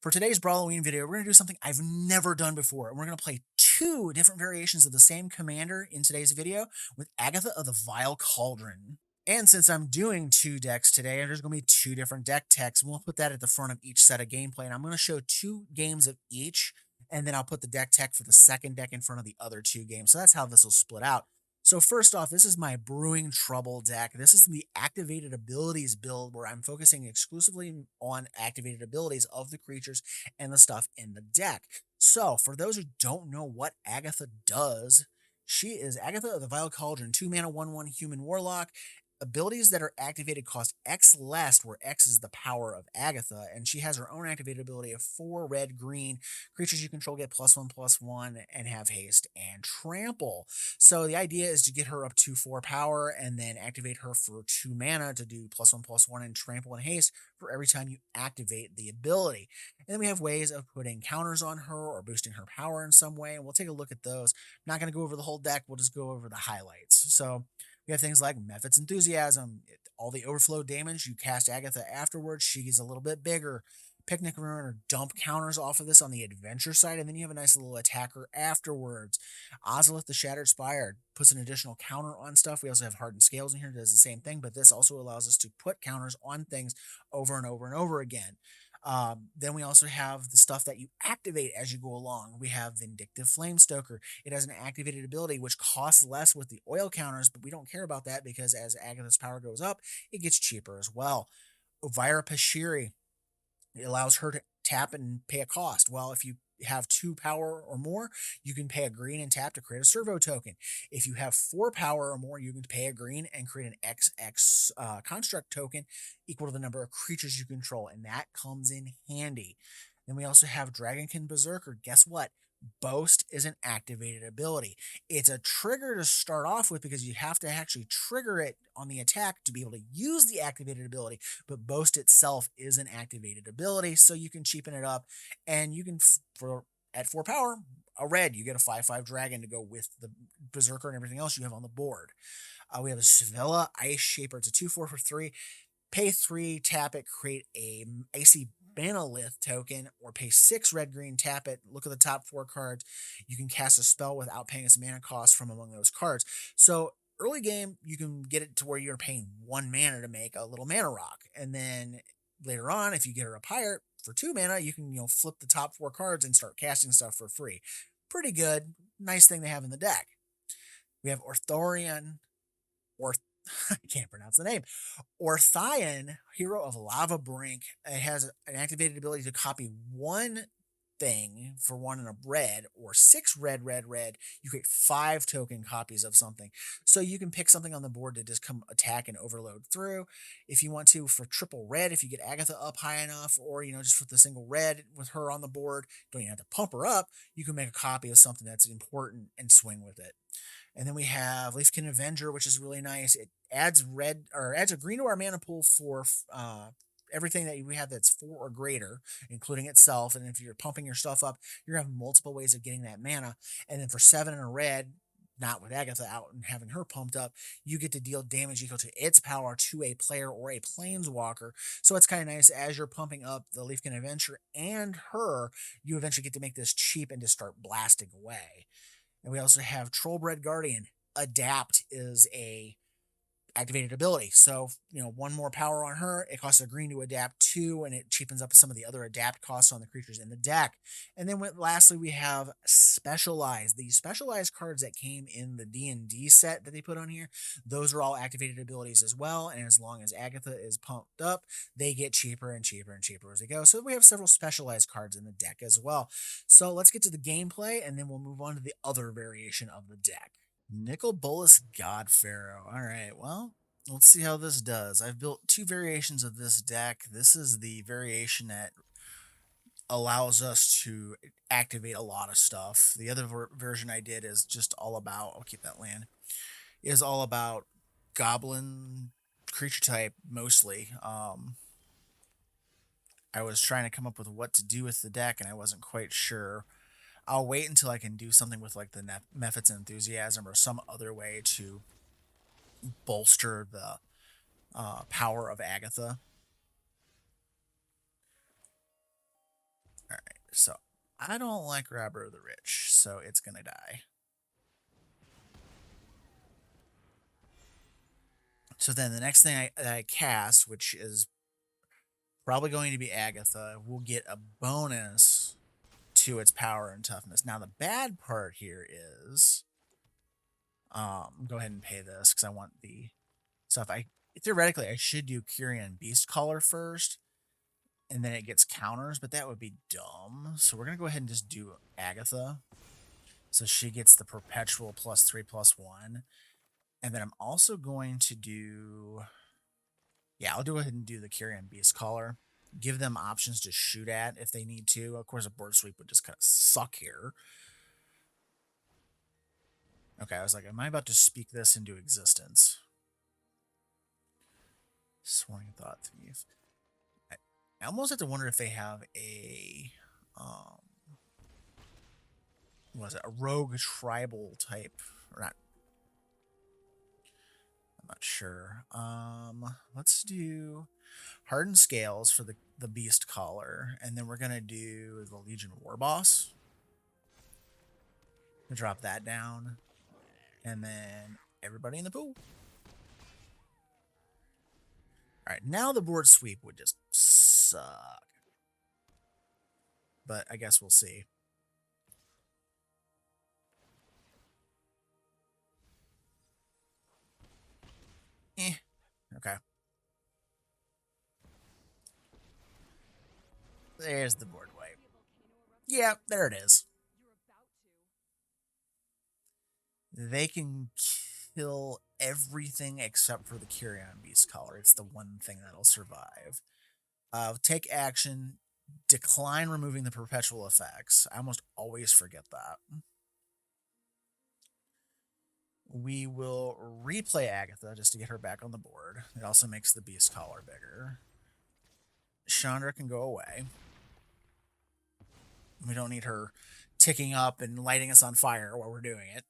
For today's Brawloween video, we're going to do something I've never done before. And we're going to play two different variations of the same commander in today's video with Agatha of the Vile Cauldron. And since I'm doing two decks today, there's going to be two different deck techs. We'll put that at the front of each set of gameplay. And I'm going to show two games of each. And then I'll put the deck tech for the second deck in front of the other two games. So that's how this will split out. So first off, this is my Brewing Trouble deck. This is the activated abilities build where I'm focusing exclusively on activated abilities of the creatures and the stuff in the deck. So for those who don't know what Agatha does, she is Agatha of the Vile Cauldron, 2 mana, 1/1 human warlock. Abilities that are activated cost X less, where X is the power of Agatha, and she has her own activated ability of 4 red, green. Creatures you control get +1/+1 and have haste and trample. So the idea is to get her up to 4 power and then activate her for 2 mana to do +1/+1 and trample and haste for every time you activate the ability. And then we have ways of putting counters on her or boosting her power in some way, and we'll take a look at those. I'm not going to go over the whole deck, we'll just go over the highlights. So we have things like Mephit's Enthusiasm, all the overflow damage. You cast Agatha afterwards, she gets a little bit bigger. Picnic Rune or dump counters off of this on the adventure side, and then you have a nice little attacker afterwards. Ozolith the Shattered Spire puts an additional counter on stuff. We also have Hardened Scales in here, does the same thing, but this also allows us to put counters on things over and over and over again. Then we also have the stuff that you activate as you go along. We have Vindictive Flamestoker. It has an activated ability which costs less with the oil counters, but we don't care about that because as Agatha's power goes up, it gets cheaper as well. Ovira Pashiri, it allows her to tap and pay a cost. Well, if you have 2 power or more, you can pay a green and tap to create a servo token. If you have 4 power or more, you can pay a green and create an XX construct token equal to the number of creatures you control, and that comes in handy. Then we also have Dragonkin Berserker. Guess what? Boast is an activated ability. It's a trigger to start off with because you have to actually trigger it on the attack to be able to use the activated ability, but Boast itself is an activated ability, so you can cheapen it up, and you can, at 4 power, a red, you get a 5/5 dragon to go with the Berserker and everything else you have on the board. We have a Sevilla Ice Shaper. It's a 2/4 for 3. Pay 3, tap it, create a Icy Banalith token, or pay 6 red, green, tap it, look at the top 4 cards. You can cast a spell without paying its mana cost from among those cards. So early game, you can get it to where you're paying 1 mana to make a little mana rock. And then later on, if you get her up higher for 2 mana, you can, flip the top 4 cards and start casting stuff for free. Pretty good. Nice thing to have in the deck. We have Orthorian, I can't pronounce the name. Orthian, Hero of Lava Brink. It has an activated ability to copy 1 thing for 1 in a red, or 6 red, red, red. You create 5 token copies of something. So you can pick something on the board to just come attack and overload through. If you want to, for triple red, if you get Agatha up high enough, or, just for the single red with her on the board, don't even have to pump her up. You can make a copy of something that's important and swing with it. And then we have Leafkin Avenger, which is really nice. It adds adds a green to our mana pool for everything that we have that's 4 or greater, including itself. And if you're pumping your stuff up, you're gonna have multiple ways of getting that mana. And then for 7 and a red, not with Agatha out and having her pumped up, you get to deal damage equal to its power to a player or a planeswalker. So it's kind of nice as you're pumping up the Leafkin Avenger and her, you eventually get to make this cheap and just start blasting away. And we also have Trollbred Guardian. Adapt is a activated ability. So, 1 more power on her. It costs a green to adapt 2, and it cheapens up some of the other adapt costs on the creatures in the deck. And then lastly, we have Specialize. The Specialized cards that came in the D&D set that they put on here, those are all activated abilities as well. And as long as Agatha is pumped up, they get cheaper and cheaper and cheaper as they go. So we have several Specialized cards in the deck as well. So let's get to the gameplay, and then we'll move on to the other variation of the deck. Nicol Bolas God Pharaoh. All right, well, let's see how this does. I've built 2 variations of this deck. This is the variation that allows us to activate a lot of stuff. The other version I did is just all about, I'll keep that land, is all about Goblin creature type mostly. I was trying to come up with what to do with the deck, and I wasn't quite sure. I'll wait until I can do something with like the Mephit's Enthusiasm or some other way to bolster the power of Agatha. I don't like Robber of the Rich, so it's gonna die. So then the next thing I cast, which is probably going to be Agatha, will get a bonus to its power and toughness. Now the bad part here is, go ahead and pay this because I want the stuff. Theoretically I should do Kyrian Beast Caller first, and then it gets counters, but that would be dumb. So we're gonna go ahead and just do Agatha. So she gets the perpetual +3/+1. And then I'm also going to do, yeah, I'll go ahead and do the Kyrian Beast Caller. Give them options to shoot at if they need to. Of course, a board sweep would just kind of suck here. Okay, I was like, am I about to speak this into existence? Sworn Thought Thief. I almost have to wonder if they have a, what is it, a rogue tribal type, or not. I'm not sure. Let's do Hardened Scales for the Beast Caller, and then we're gonna do the Legion War Boss. Drop that down, and then everybody in the pool. All right, now the board sweep would just suck, but I guess we'll see. Okay. There's the board wipe. Yeah, there it is. They can kill everything except for the Kyrian Beast Caller. It's the one thing that'll survive. Take action, decline removing the perpetual effects. I almost always forget that. We will replay Agatha just to get her back on the board. It also makes the Beast Caller bigger. Chandra can go away. We don't need her ticking up and lighting us on fire while we're doing it.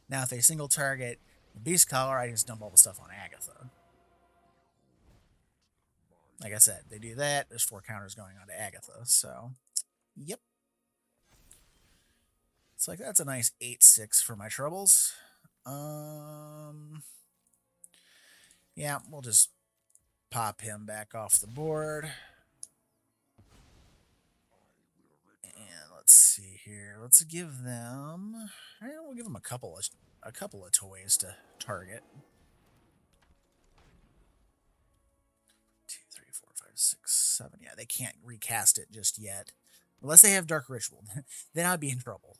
Now, if they single target the Beast Caller, I just dump all the stuff on Agatha. Like I said, they do that. There's 4 counters going on to Agatha. So, yep. It's like that's a nice 8/6 for my troubles. Yeah, we'll just pop him back off the board. And let's see here. Let's give them. We'll give them a couple of toys to target. 2, 3, 4, 5, 6, 7. Yeah, they can't recast it just yet, unless they have Dark Ritual. Then I'd be in trouble.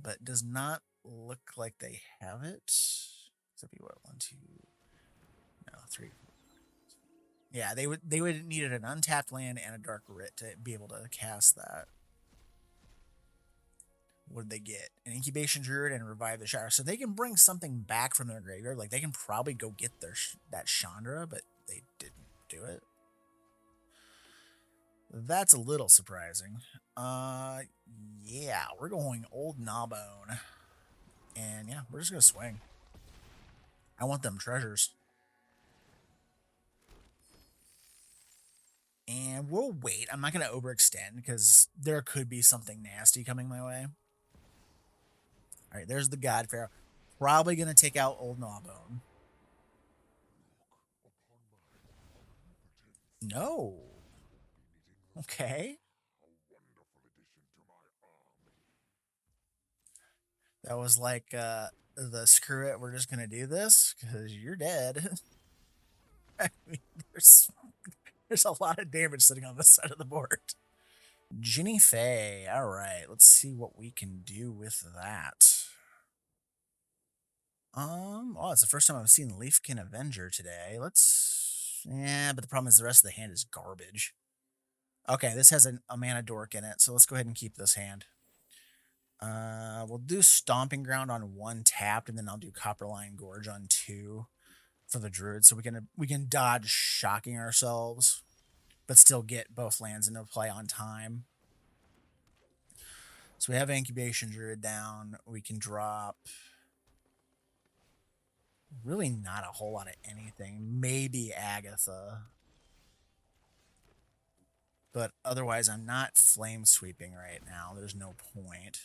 But does not look like they have it. Except be what, 1, 2, no, 3. Yeah, they would need an untapped land and a Dark Writ to be able to cast that. What did they get? An Incubation Druid and Revive the Shower. So they can bring something back from their graveyard. Like they can probably go get that Chandra, but they didn't do it. That's a little surprising. Yeah, we're going Old Gnawbone. And yeah, we're just gonna swing. I want them treasures. And we'll wait. I'm not gonna overextend because there could be something nasty coming my way. Alright, there's the God Pharaoh. Probably gonna take out Old Gnawbone. No. Okay. That was like the screw it, we're just gonna do this because you're dead. I mean, there's a lot of damage sitting on this side of the board. Ginny Faye. All right, let's see what we can do with that. Oh, it's the first time I've seen Leafkin Avenger today. Yeah, but the problem is the rest of the hand is garbage. Okay, this has a mana dork in it, so let's go ahead and keep this hand. We'll do Stomping Ground on 1 tapped, and then I'll do Copperline Gorge on 2 for the Druid, so we can dodge shocking ourselves, but still get both lands into play on time. So we have Incubation Druid down. We can drop really not a whole lot of anything. Maybe Agatha. But otherwise, I'm not flame sweeping right now. There's no point.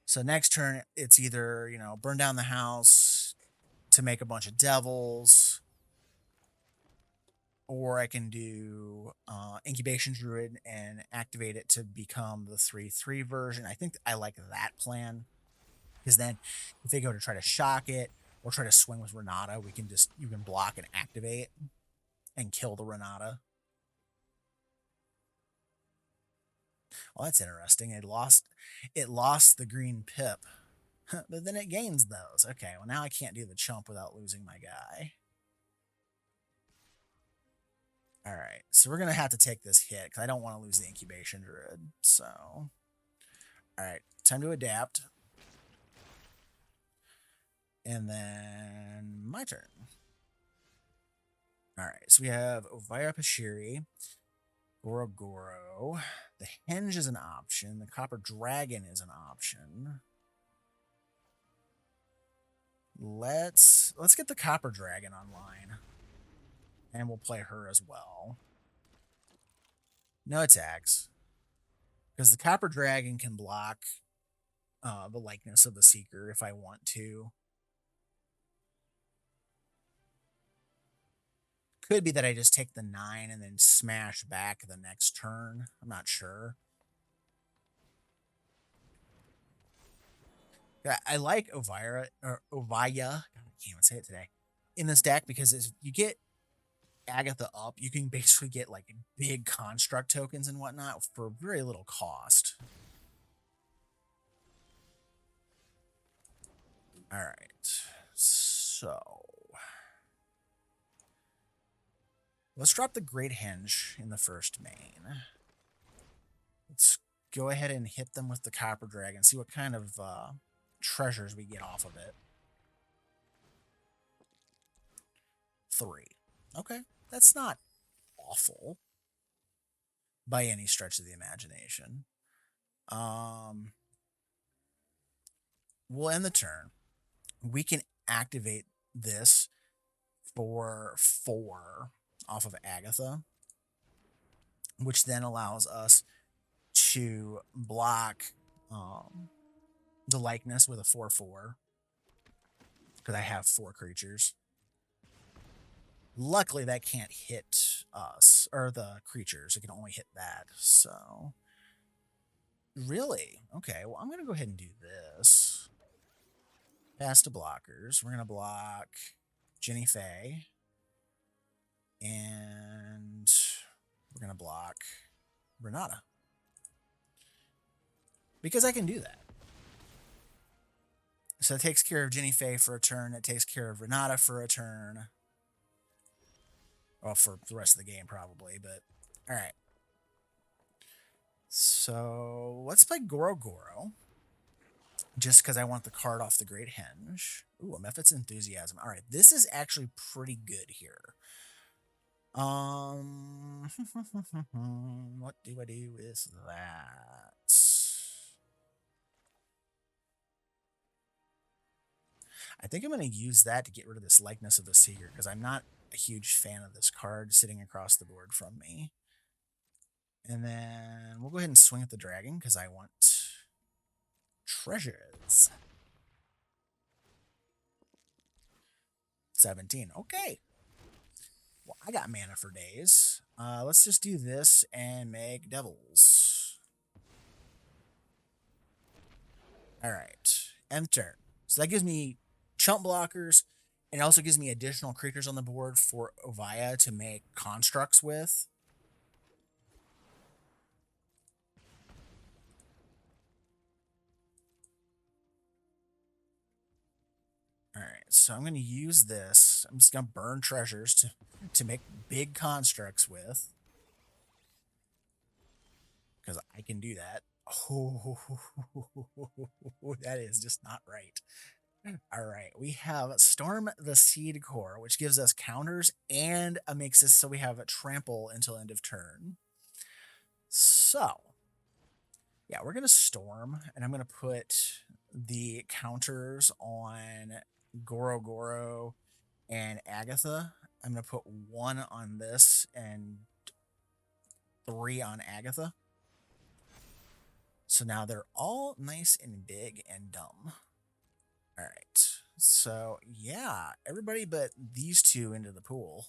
So next turn, it's either, burn down the house to make a bunch of devils, or I can do Incubation Druid and activate it to become the 3/3 version. I think I like that plan, because then if they go to try to shock it or try to swing with Renata, you can block and activate and kill the Renata. Well, that's interesting. It lost the green pip, but then it gains those. Okay, well now I can't do the chump without losing my guy. All right, so we're gonna have to take this hit because I don't want to lose the Incubation Druid. So, all right, time to adapt, and then my turn. All right, so we have Ovira Pashiri, Goro. The Henge is an option. The Copper Dragon is an option. Let's get the Copper Dragon online, and we'll play her as well. No attacks, because the Copper Dragon can block the Likeness of the Seeker if I want to. Could be that I just take the 9 and then smash back the next turn. I'm not sure. I like Ovira, or Ovaya. God, I can't even say it today. In this deck, because if you get Agatha up, you can basically get like big construct tokens and whatnot for very little cost. All right. So let's drop the Great Henge in the first main. Let's go ahead and hit them with the Copper Dragon, see what kind of treasures we get off of it. 3. Okay, that's not awful by any stretch of the imagination. We'll end the turn. We can activate this for 4 off of Agatha, which then allows us to block the Likeness with a 4/4, because I have 4 creatures. Luckily, that can't hit us, or the creatures. It can only hit that. So, really? Okay, well, I'm going to go ahead and do this. Pass to blockers. We're going to block Jenny Faye. And we're going to block Renata, because I can do that. So it takes care of Jenny Faye for a turn. It takes care of Renata for a turn. Well, for the rest of the game, probably, but all right. So let's play Goro, just because I want the card off the Great Henge. Ooh, a Mephit's Enthusiasm. All right, this is actually pretty good here. What do I do with that? I think I'm going to use that to get rid of this Likeness of the Seeker, because I'm not a huge fan of this card sitting across the board from me. And then we'll go ahead and swing at the dragon, because I want treasures. 17. Okay. Well, I got mana for days. Let's just do this and make devils. All right. End turn. So that gives me chump blockers, and it also gives me additional creatures on the board for Ovaya to make constructs with. All right, so I'm going to use this. I'm just going to burn treasures to make big constructs with, because I can do that. Oh, that is just not right. All right, we have Storm the Seed Core, which gives us counters and makes this so we have a trample until end of turn. So, yeah, we're going to Storm, and I'm going to put the counters on Goro and Agatha. I'm going to put 1 on this and 3 on Agatha. So now they're all nice and big and dumb. All right. So yeah, everybody but these two into the pool.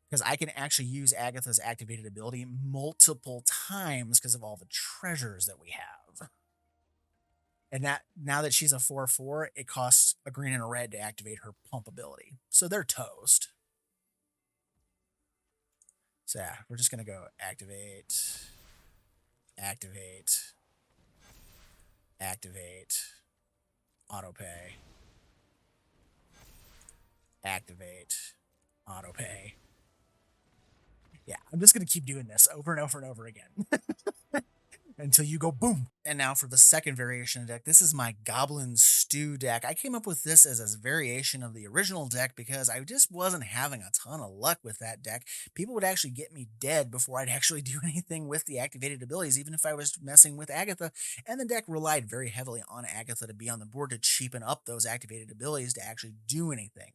Because I can actually use Agatha's activated ability multiple times because of all the treasures that we have. And that now that she's a 4/4, it costs a green and a red to activate her pump ability. So they're toast. So yeah, we're just gonna go activate, activate, activate, auto pay, activate, auto pay. Yeah, I'm just gonna keep doing this over and over and over again. Until you go boom. And now for the second variation of deck, this is my Goblin Stew deck. I came up with this as a variation of the original deck because I just wasn't having a ton of luck with that deck. People would actually get me dead before I'd actually do anything with the activated abilities, even if I was messing with Agatha. And the deck relied very heavily on Agatha to be on the board to cheapen up those activated abilities to actually do anything.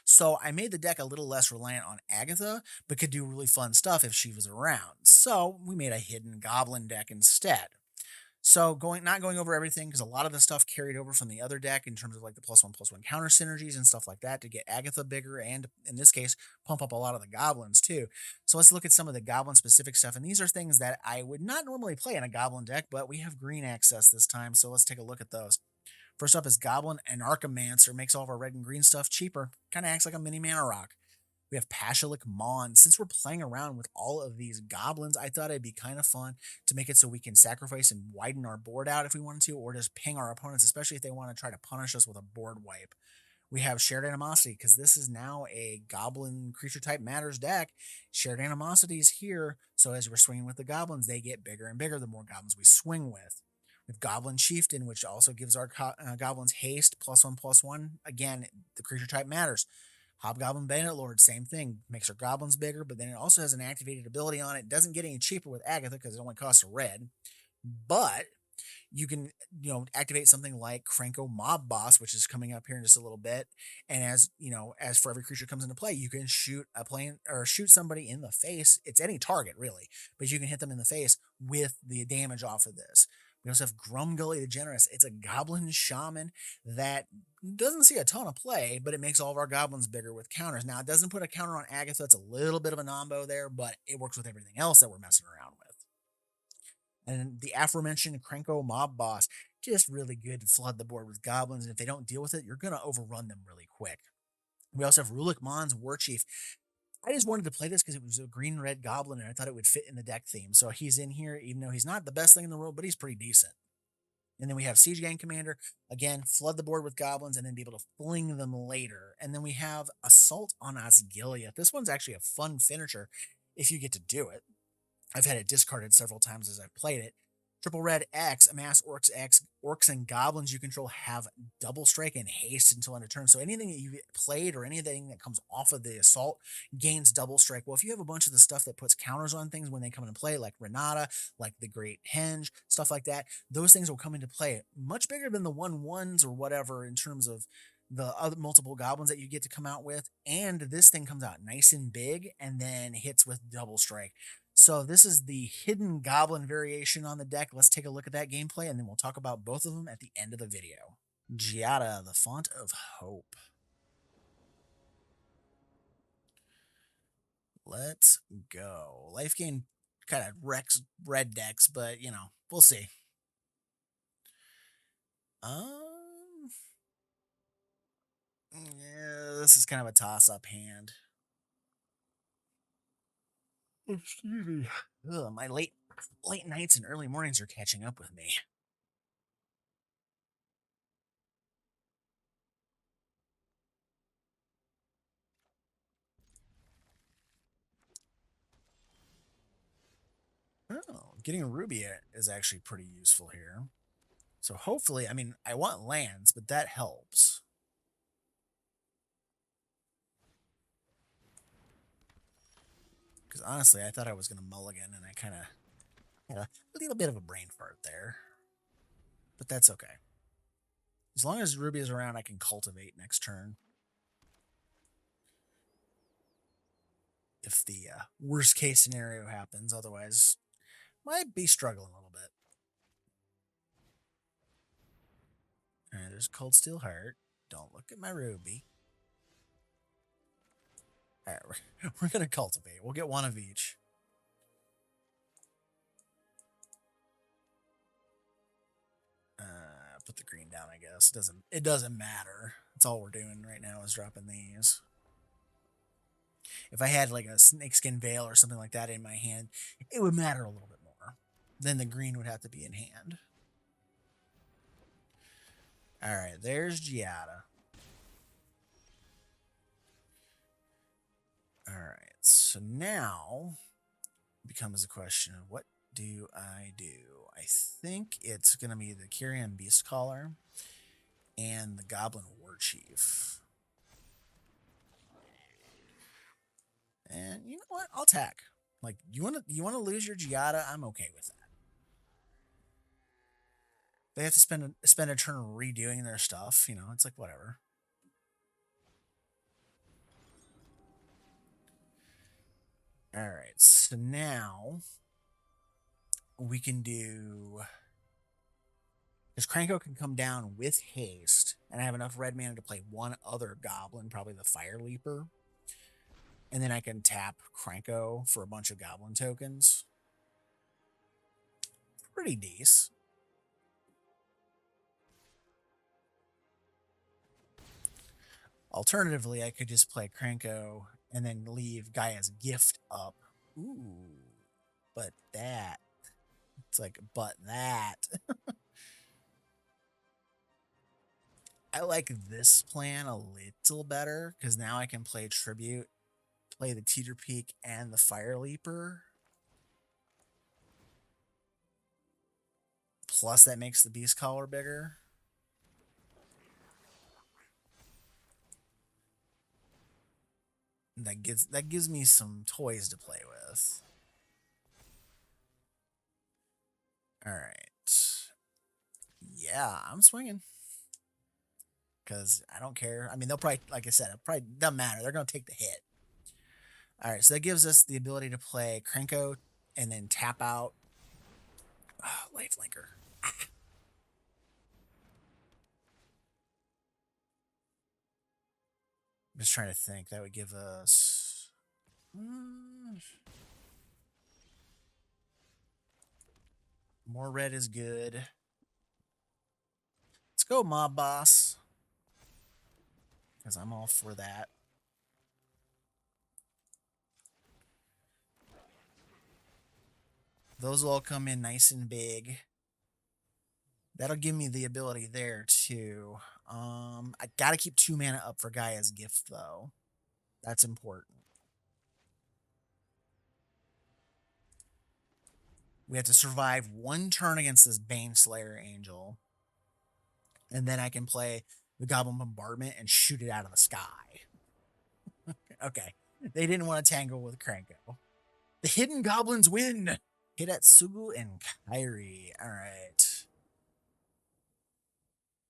So I made the deck a little less reliant on Agatha, but could do really fun stuff if she was around. So we made a hidden Goblin deck instead. So not going over everything because a lot of the stuff carried over from the other deck in terms of like the +1/+1 counter synergies and stuff like that to get Agatha bigger and in this case pump up a lot of the goblins too. So let's look at some of the goblin specific stuff, and these are things that I would not normally play in a goblin deck, but we have green access this time, so let's take a look at those. First up is Goblin and Archimancer, makes all of our red and green stuff cheaper. Kind of acts like a mini mana rock. We have Pashalik Mon. Since we're playing around with all of these goblins, I thought it'd be kind of fun to make it so we can sacrifice and widen our board out if we wanted to, or just ping our opponents, especially if they want to try to punish us with a board wipe. We have Shared Animosity, because this is now a Goblin Creature Type Matters deck. Shared Animosity is here, so as we're swinging with the goblins, they get bigger and bigger the more goblins we swing with. We have Goblin Chieftain, which also gives our goblins haste, +1/+1. Again, the creature type matters. Hobgoblin Bandit Lord, same thing. Makes our goblins bigger, but then it also has an activated ability on it. It doesn't get any cheaper with Agatha because it only costs a red. But you can, activate something like Cranko Mob Boss, which is coming up here in just a little bit. And as for every creature comes into play, you can shoot a plane or shoot somebody in the face. It's any target really, but you can hit them in the face with the damage off of this. We also have Grumgully the Generous. It's a goblin shaman that doesn't see a ton of play, but it makes all of our goblins bigger with counters. Now, it doesn't put a counter on Agatha. It's a little bit of a nombo there, but it works with everything else that we're messing around with. And the aforementioned Cranko Mob Boss, just really good to flood the board with goblins. And if they don't deal with it, you're going to overrun them really quick. We also have Rulik Mon's War Chief. I just wanted to play this because it was a green-red goblin, and I thought it would fit in the deck theme. So he's in here, even though he's not the best thing in the world, but he's pretty decent. And then we have Siege Gang Commander. Again, flood the board with goblins and then be able to fling them later. And then we have Assault on Osgiliath. This one's actually a fun finisher if you get to do it. I've had it discarded several times as I've played it. Triple red X, amass orcs X. Orcs and goblins you control have double strike and haste until end of turn. So anything that you played or anything that comes off of the assault gains double strike. Well, if you have a bunch of the stuff that puts counters on things when they come into play, like Renata, like the Great Henge, stuff like that, those things will come into play much bigger than the 1/1s or whatever in terms of the other multiple goblins that you get to come out with. And this thing comes out nice and big and then hits with double strike. So this is the hidden goblin variation on the deck. Let's take a look at that gameplay, and then we'll talk about both of them at the end of the video. Giada, the Font of Hope. Let's go. Life gain kind of wrecks red decks, but, we'll see. Yeah, this is kind of a toss-up hand. Excuse me. Ugh, my late nights and early mornings are catching up with me. Oh, getting a ruby is actually pretty useful here. So hopefully, I want lands, but that helps. Because honestly, I thought I was going to mulligan, and I kind of had a little bit of a brain fart there. But that's okay. As long as Ruby is around, I can cultivate next turn. if the worst case scenario happens. Otherwise, might be struggling a little bit. All right, there's Cold Steel Heart. Don't look at my ruby. All right, we're going to cultivate. We'll get one of each. Put the green down, I guess. It doesn't matter. That's all we're doing right now is dropping these. If I had like a Snakeskin Veil or something like that in my hand, it would matter a little bit more. Then the green would have to be in hand. All right, there's Giada. All right, so now becomes a question of what do I do? I think it's going to be the Kyrian Beast Caller and the Goblin War Chief. And you know what? I'll attack. Like you want to lose your Giada? I'm okay with that. They have to spend a turn redoing their stuff. You know, it's like whatever. All right, so now we can do, because Kranko can come down with haste, and I have enough red mana to play one other goblin, probably the Fire Leaper. And then I can tap Kranko for a bunch of goblin tokens. Pretty decent. Alternatively, I could just play Kranko and then leave Gaia's Gift up. Ooh, but that. It's like, but that. I like this plan a little better because now I can play Tribute, play the Teeter Peak and the Fire Leaper. Plus that makes the Beast Caller bigger. That gives me some toys to play with. All right. Yeah, I'm swinging. Because I don't care. I mean, they'll probably, like I said, it probably doesn't matter. They're going to take the hit. All right, so that gives us the ability to play Kranko and then tap out Lifelinker. Ah. I'm just trying to think. That would give us... more red is good. Let's go Mob Boss. Because I'm all for that. Those will all come in nice and big. That'll give me the ability there too. I gotta keep 2 mana up for Gaia's Gift though. That's important. We have to survive 1 turn against this Baneslayer Angel. And then I can play the Goblin Bombardment and shoot it out of the sky. Okay. They didn't want to tangle with Kranko. The Hidden Goblins win! Hidetsugu and Kairi. Alright.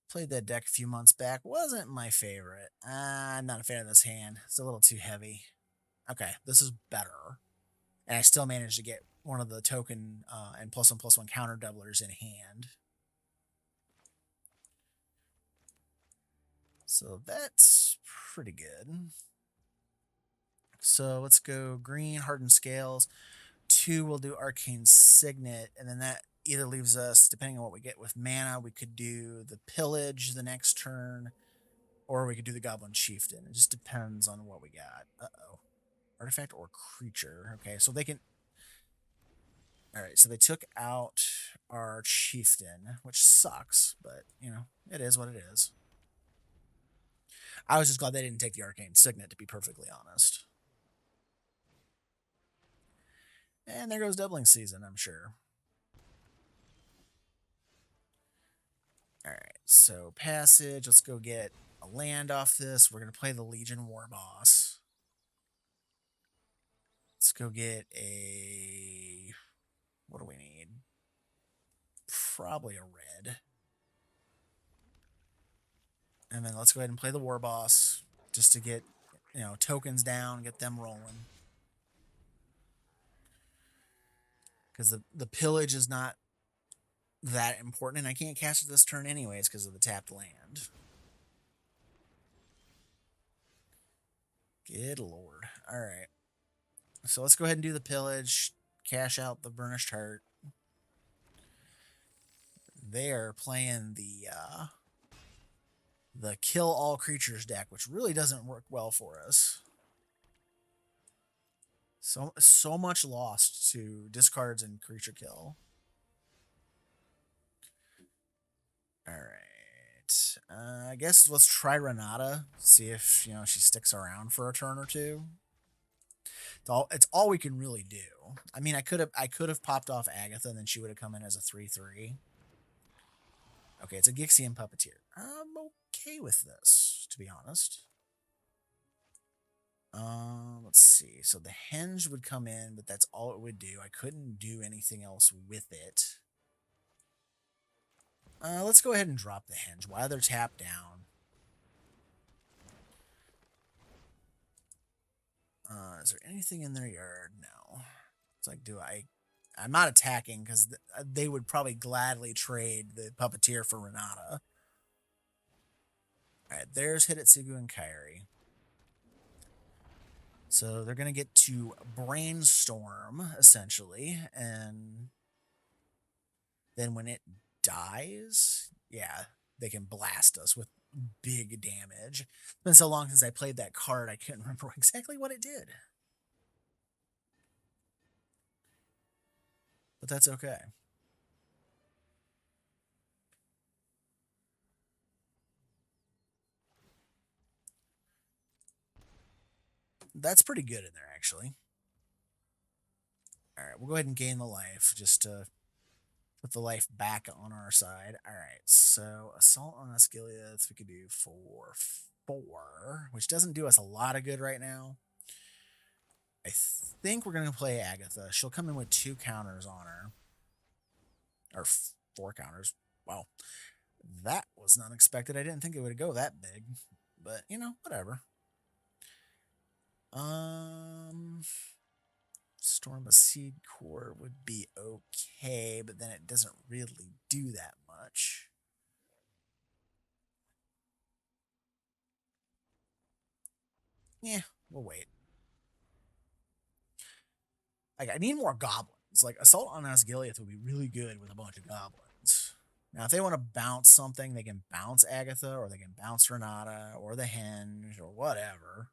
Played that deck a few months back. Wasn't my favorite. I'm not a fan of this hand. It's a little too heavy. Okay, this is better. And I still managed to get one of the token and +1/+1 counter doublers in hand. So that's pretty good. So let's go green, Hardened Scales. 2, we'll do Arcane Signet, and then that either leaves us, depending on what we get with mana, we could do the Pillage the next turn, or we could do the Goblin Chieftain. It just depends on what we got. Uh-oh. Artifact or creature. Okay, so they can... Alright, so they took out our Chieftain, which sucks, but, you know, it is what it is. I was just glad they didn't take the Arcane Signet, to be perfectly honest. And there goes doubling season, I'm sure. Alright, so passage. Let's go get a land off this. We're going to play the Legion War Boss. Let's go get a... What do we need? Probably a red. And then let's go ahead and play the War Boss just to get, you know, tokens down, get them rolling. because the pillage is not that important, and I can't cast it this turn anyways because of the tapped land. Good lord. All right. So let's go ahead and do the pillage, cash out the Burnished Heart. They're playing the kill all creatures deck, which really doesn't work well for us. So much lost to discards and creature kill. All right. I guess let's try Renata. See if she sticks around for a turn or two. It's all we can really do. I mean, I could have popped off Agatha, and then she would have come in as a 3/3. Okay, it's a Gixian Puppeteer. I'm okay with this, to be honest. Let's see. So the Henge would come in, but that's all it would do. I couldn't do anything else with it. Let's go ahead and drop the Henge while they're tapped down. Is there anything in their yard? No. It's like, I'm not attacking because they would probably gladly trade the Puppeteer for Renata. All right, there's Hidetsugu and Kairi. So they're going to get to Brainstorm, essentially, and then when it dies, yeah, they can blast us with big damage. It's been so long since I played that card, I can't remember exactly what it did. But that's okay. That's pretty good in there, actually. All right, we'll go ahead and gain the life just to put the life back on our side. All right, so Assault on Asgiliath we could do for 4, which doesn't do us a lot of good right now. I think we're going to play Agatha. She'll come in with 2 counters on her. Or 4 counters. Wow. That was unexpected. I didn't think it would go that big. But, whatever. Storm a Seed Core would be okay, but then it doesn't really do that much. Yeah, we'll wait. Like, I need more goblins. Like, Assault on Asgiliath would be really good with a bunch of goblins. Now, if they want to bounce something, they can bounce Agatha, or they can bounce Renata, or the Henge, or whatever.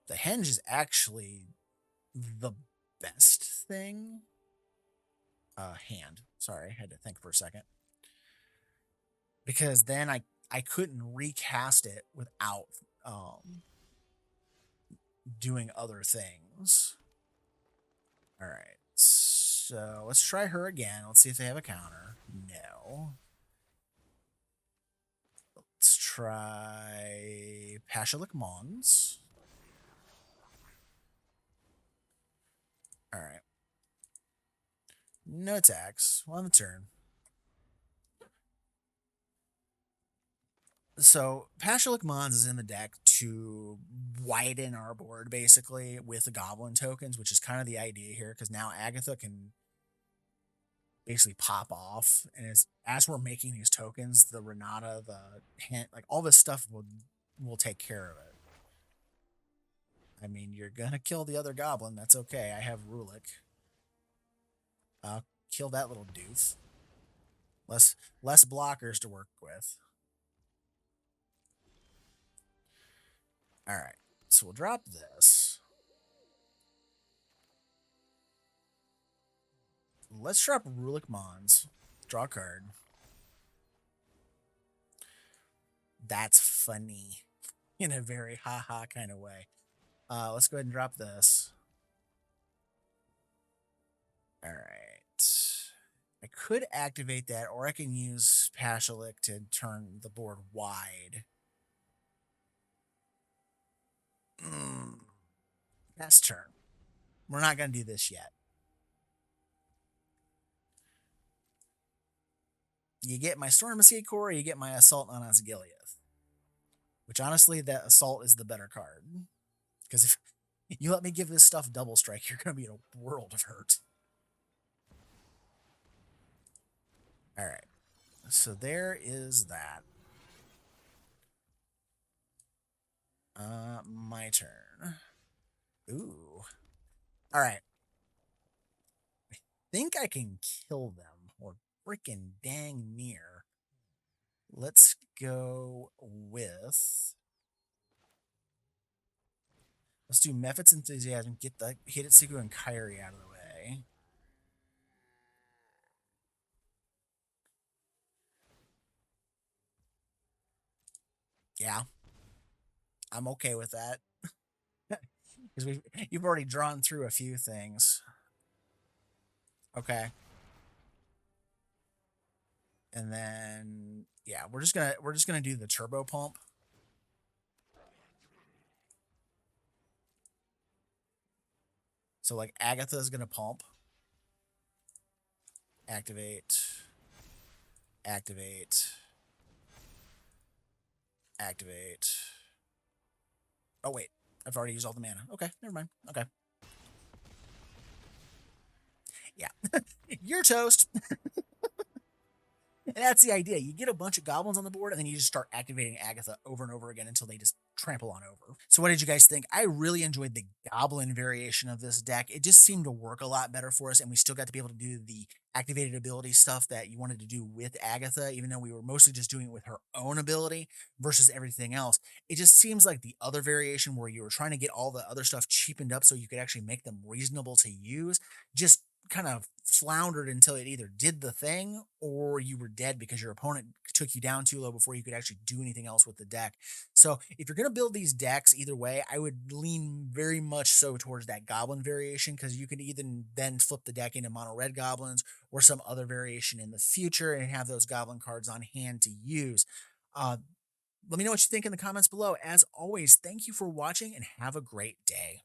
The Henge is actually the best thing. Hand. Sorry, I had to think for a second. Because then I couldn't recast it without doing other things. All right. So let's try her again. Let's see if they have a counter. No. Let's try Pashalik Mons. All right. No attacks. On the turn. So Pashalik Mons is in the deck to widen our board, basically, with the Goblin tokens, which is kind of the idea here, because now Agatha can basically pop off, and as we're making these tokens, the Renata, the Hint, like all this stuff will take care of it. I mean, you're gonna kill the other Goblin. That's okay. I have Rulik. I'll kill that little doof. Less blockers to work with. All right, so we'll drop this. Let's drop Rulik Mons. Draw a card. That's funny in a very haha kind of way. Let's go ahead and drop this. All right. I could activate that, or I can use Pashalik to turn the board wide. Best turn. We're not going to do this yet. You get my Storm of Seed Core, or you get my Assault on Asgiliath. Which honestly, that Assault is the better card. Because if you let me give this stuff double strike, you're going to be in a world of hurt. All right. So there is that. My turn. Ooh. All right. I think I can kill them, or freaking dang near. Let's go with. Let's do Mephit's Enthusiasm, get the Hidetsugu and Kairi out of the way. Yeah, I'm okay with that. Because you've already drawn through a few things. Okay. And then yeah, we're just gonna do the turbo pump. So like Agatha's gonna pump. Activate. Activate. Activate. Oh wait, I've already used all the mana. Okay, never mind. Okay. Yeah. You're toast. And that's the idea. You get a bunch of goblins on the board, and then you just start activating Agatha over and over again until they just trample on over. So what did you guys think? I really enjoyed the goblin variation of this deck. It just seemed to work a lot better for us, and we still got to be able to do the activated ability stuff that you wanted to do with Agatha, even though we were mostly just doing it with her own ability versus everything else. It just seems like the other variation where you were trying to get all the other stuff cheapened up so you could actually make them reasonable to use just kind of floundered until it either did the thing or you were dead because your opponent took you down too low before you could actually do anything else with the deck. So if you're going to build these decks either way, I would lean very much so towards that goblin variation because you can either then flip the deck into mono red goblins or some other variation in the future and have those goblin cards on hand to use. Let me know what you think in the comments below. As always, thank you for watching and have a great day.